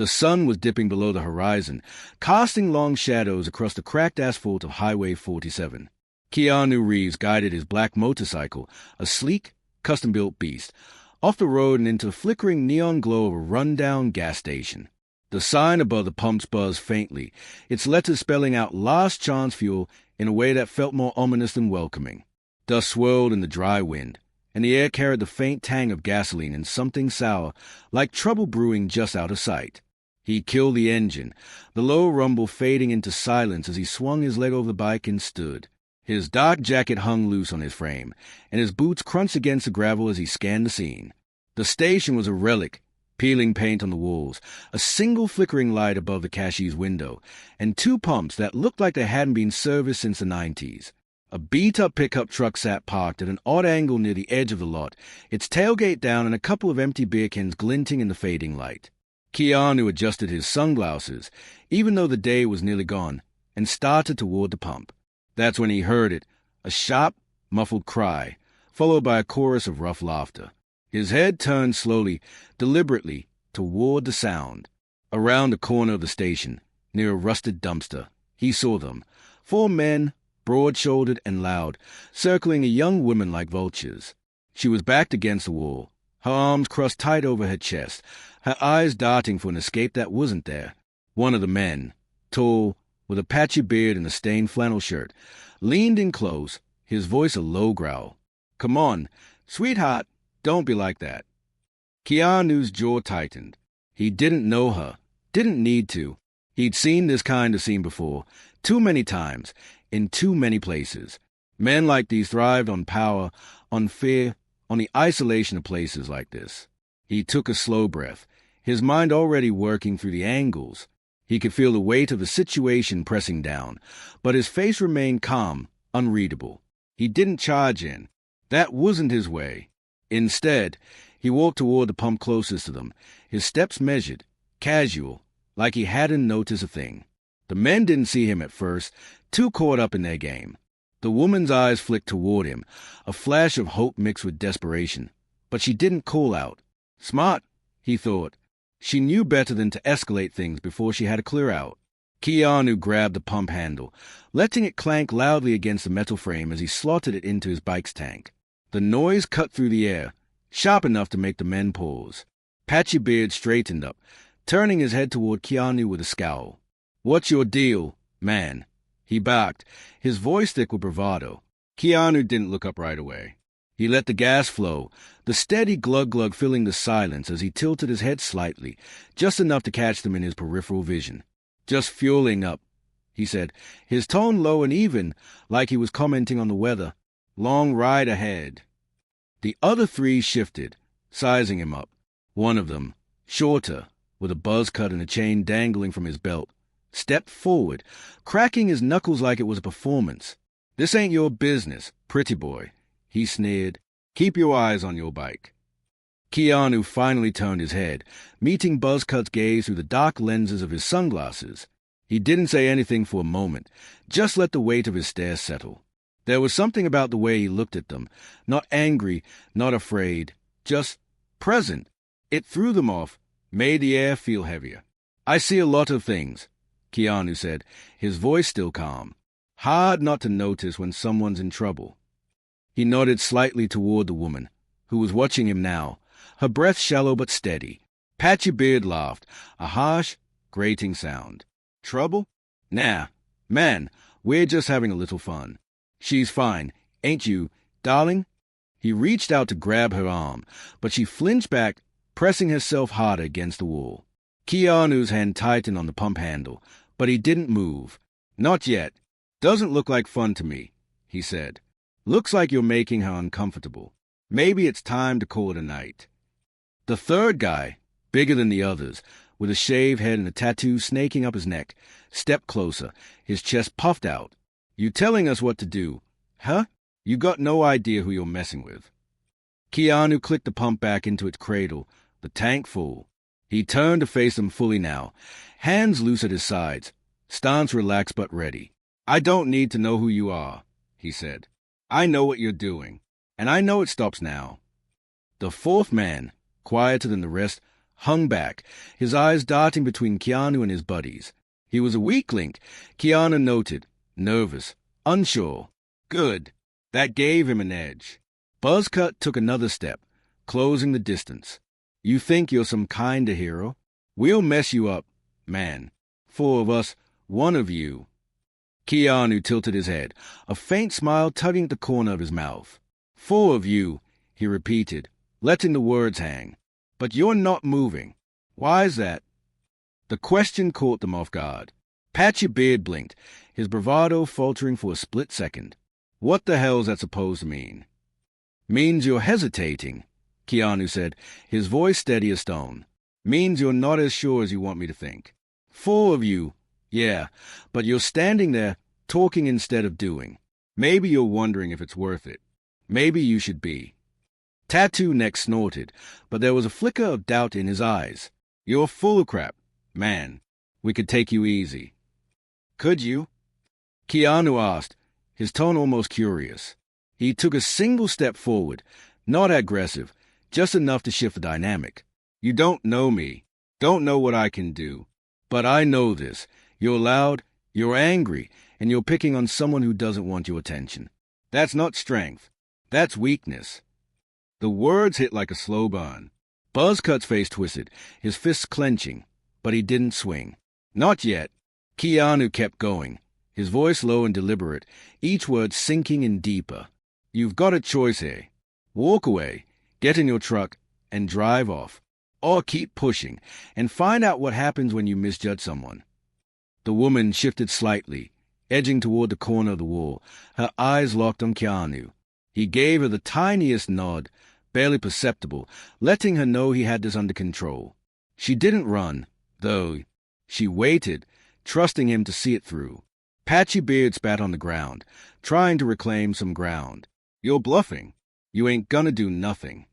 The sun was dipping below the horizon, casting long shadows across the cracked asphalt of Highway 47. Keanu Reeves guided his black motorcycle, a sleek, custom-built beast, off the road and into the flickering neon glow of a run-down gas station. The sign above the pumps buzzed faintly, its letters spelling out last chance fuel in a way that felt more ominous than welcoming. Dust swirled in the dry wind, and the air carried the faint tang of gasoline and something sour, like trouble brewing just out of sight. He killed the engine, the low rumble fading into silence as he swung his leg over the bike and stood. His dark jacket hung loose on his frame, and his boots crunched against the gravel as he scanned the scene. The station was a relic, peeling paint on the walls, a single flickering light above the cashier's window, and two pumps that looked like they hadn't been serviced since the 90s. A beat-up pickup truck sat parked at an odd angle near the edge of the lot, its tailgate down and a couple of empty beer cans glinting in the fading light. Keanu adjusted his sunglasses, even though the day was nearly gone, and started toward the pump. That's when he heard it, a sharp, muffled cry, followed by a chorus of rough laughter. His head turned slowly, deliberately, toward the sound. Around the corner of the station, near a rusted dumpster, he saw them, 4 men, broad-shouldered and loud, circling a young woman like vultures. She was backed against the wall, her arms crossed tight over her chest, her eyes darting for an escape that wasn't there. One of the men, tall, with a patchy beard and a stained flannel shirt, leaned in close, his voice a low growl. "Come on, sweetheart, don't be like that." Keanu's jaw tightened. He didn't know her, didn't need to. He'd seen this kind of scene before, too many times, in too many places. Men like these thrived on power, on fear, on the isolation of places like this. He took a slow breath, his mind already working through the angles. He could feel the weight of the situation pressing down, but his face remained calm, unreadable. He didn't charge in. That wasn't his way. Instead, he walked toward the pump closest to them, his steps measured, casual, like he hadn't noticed a thing. The men didn't see him at first, too caught up in their game. The woman's eyes flicked toward him, a flash of hope mixed with desperation. But she didn't call out. Smart, he thought. She knew better than to escalate things before she had to clear out. Keanu grabbed the pump handle, letting it clank loudly against the metal frame as he slotted it into his bike's tank. The noise cut through the air, sharp enough to make the men pause. Patchy Beard straightened up, turning his head toward Keanu with a scowl. "What's your deal, man?" he barked, his voice thick with bravado. Keanu didn't look up right away. He let the gas flow, the steady glug-glug filling the silence as he tilted his head slightly, just enough to catch them in his peripheral vision. "Just fueling up," he said, his tone low and even, like he was commenting on the weather. "Long ride ahead." The other 3 shifted, sizing him up. One of them, shorter, with a buzz cut and a chain dangling from his belt, stepped forward, cracking his knuckles like it was a performance. "This ain't your business, pretty boy," he sneered. "Keep your eyes on your bike." Keanu finally turned his head, meeting Buzzcut's gaze through the dark lenses of his sunglasses. He didn't say anything for a moment, just let the weight of his stare settle. There was something about the way he looked at them, not angry, not afraid, just present. It threw them off, made the air feel heavier. "I see a lot of things," Keanu said, his voice still calm. "Hard not to notice when someone's in trouble." He nodded slightly toward the woman, who was watching him now, her breath shallow but steady. Patchy Beard laughed, a harsh, grating sound. "Trouble? Nah, man, we're just having a little fun. She's fine, ain't you, darling?" He reached out to grab her arm, but she flinched back, pressing herself harder against the wall. Keanu's hand tightened on the pump handle, but he didn't move. "Not yet. Doesn't look like fun to me," he said. "Looks like you're making her uncomfortable. Maybe it's time to call it a night." The third guy, bigger than the others, with a shaved head and a tattoo snaking up his neck, stepped closer, his chest puffed out. "You telling us what to do, huh? You got no idea who you're messing with." Keanu clicked the pump back into its cradle, the tank full. He turned to face them fully now, hands loose at his sides, stance relaxed but ready. "I don't need to know who you are," he said. "I know what you're doing, and I know it stops now." The fourth man, quieter than the rest, hung back, his eyes darting between Keanu and his buddies. He was a weak link, Keanu noted, nervous, unsure. Good. That gave him an edge. Buzzcut took another step, closing the distance. You think you're some kind of hero? We'll mess you up, man. 4 of us, 1 of you. Keanu tilted his head, a faint smile tugging at the corner of his mouth. 4 of you, he repeated, letting the words hang. But you're not moving. Why's that? The question caught them off guard. 𝗡cie𝘁𝗶𝗰𝗲 blinked, his bravado faltering for a split second. What the hell's that supposed to mean? Means you're hesitating, Keanu said, his voice steady as stone. Means you're not as sure as you want me to think. 4 of you, yeah, but you're standing there, talking instead of doing. Maybe you're wondering if it's worth it. Maybe you should be. Tattoo Neck snorted, but there was a flicker of doubt in his eyes. You're full of crap, man. We could take you easy. Could you? Keanu asked, his tone almost curious. He took a single step forward, not aggressive, just enough to shift the dynamic. You don't know me, don't know what I can do. But I know this. You're loud, you're angry, and you're picking on someone who doesn't want your attention. That's not strength. That's weakness. The words hit like a slow burn. Buzzcut's face twisted, his fists clenching, but he didn't swing. Not yet. Keanu kept going, his voice low and deliberate, each word sinking in deeper. You've got a choice here. Walk away, get in your truck, and drive off. Or keep pushing, and find out what happens when you misjudge someone. The woman shifted slightly, edging toward the corner of the wall, her eyes locked on Keanu. He gave her the tiniest nod, barely perceptible, letting her know he had this under control. She didn't run, though. She waited, trusting him to see it through. 𝗡cie𝘁𝗶𝗰𝗲 spat on the ground, trying to reclaim some ground. You're bluffing. You ain't gonna do nothing.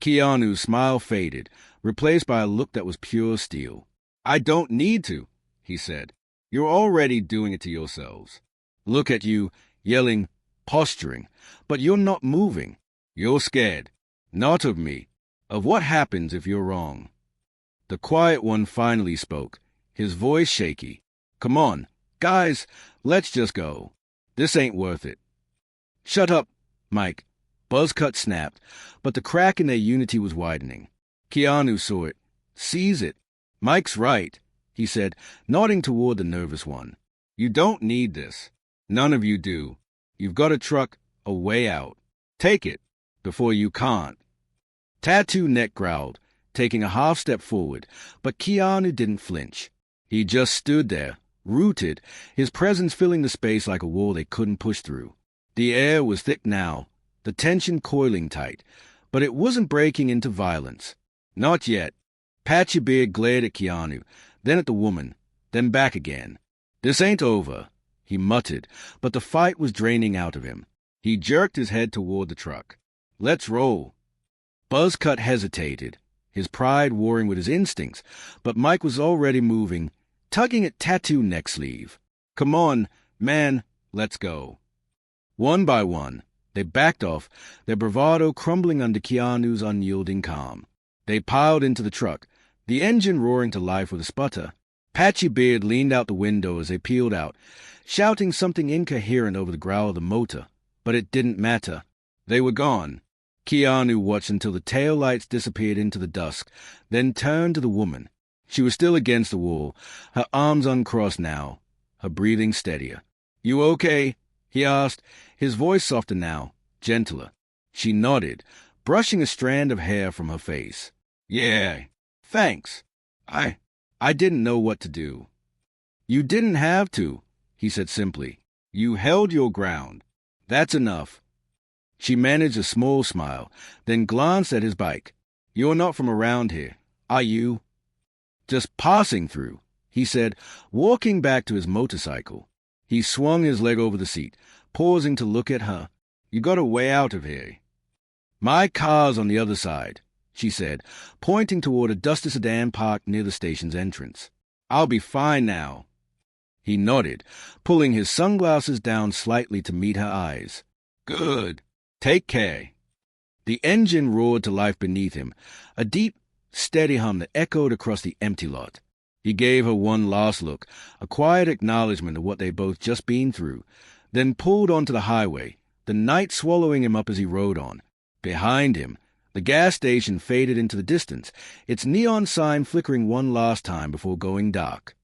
Keanu's smile faded, replaced by a look that was pure steel. I don't need to, he said. You're already doing it to yourselves. Look at you, yelling, posturing, but you're not moving. You're scared. Not of me. Of what happens if you're wrong. The quiet one finally spoke, his voice shaky. Come on, guys, let's just go. This ain't worth it. Shut up, Mike. Buzzcut snapped, but the crack in their unity was widening. Keanu saw it, sees it. Mike's right, he said, nodding toward the nervous one. You don't need this. None of you do. You've got a truck, a way out. Take it, before you can't. Tattoo Neck growled, taking a half step forward, but Keanu didn't flinch. He just stood there, rooted, his presence filling the space like a wall they couldn't push through. The air was thick now, the tension coiling tight, but it wasn't breaking into violence. Not yet. 𝗡cie𝘁𝗶𝗰𝗲 glared at Keanu, then at the woman, then back again. This ain't over, he muttered, but the fight was draining out of him. He jerked his head toward the truck. Let's roll. Buzzcut hesitated, his pride warring with his instincts, but Mike was already moving, tugging at Tattoo Neck's sleeve. Come on, man, let's go. One by one, they backed off, their bravado crumbling under Keanu's unyielding calm. They piled into the truck, the engine roaring to life with a sputter. 𝗡cie𝘁𝗶𝗰𝗲 leaned out the window as they peeled out, shouting something incoherent over the growl of the motor, but it didn't matter. They were gone. Keanu watched until the taillights disappeared into the dusk, then turned to the woman. She was still against the wall, her arms uncrossed now, her breathing steadier. You okay? He asked, his voice softer now, gentler. She nodded, brushing a strand of hair from her face. Yeah, thanks. I didn't know what to do. You didn't have to, he said simply. You held your ground. That's enough. She managed a small smile, then glanced at his bike. You're not from around here, are you? Just passing through, he said, walking back to his motorcycle. He swung his leg over the seat, pausing to look at her. You got a way out of here. My car's on the other side, she said, pointing toward a dusty sedan parked near the station's entrance. I'll be fine now. He nodded, pulling his sunglasses down slightly to meet her eyes. Good. Take care. The engine roared to life beneath him, a deep, steady hum that echoed across the empty lot. He gave her one last look, a quiet acknowledgement of what they'd both just been through, then pulled onto the highway, the night swallowing him up as he rode on. Behind him, the gas station faded into the distance, its neon sign flickering one last time before going dark.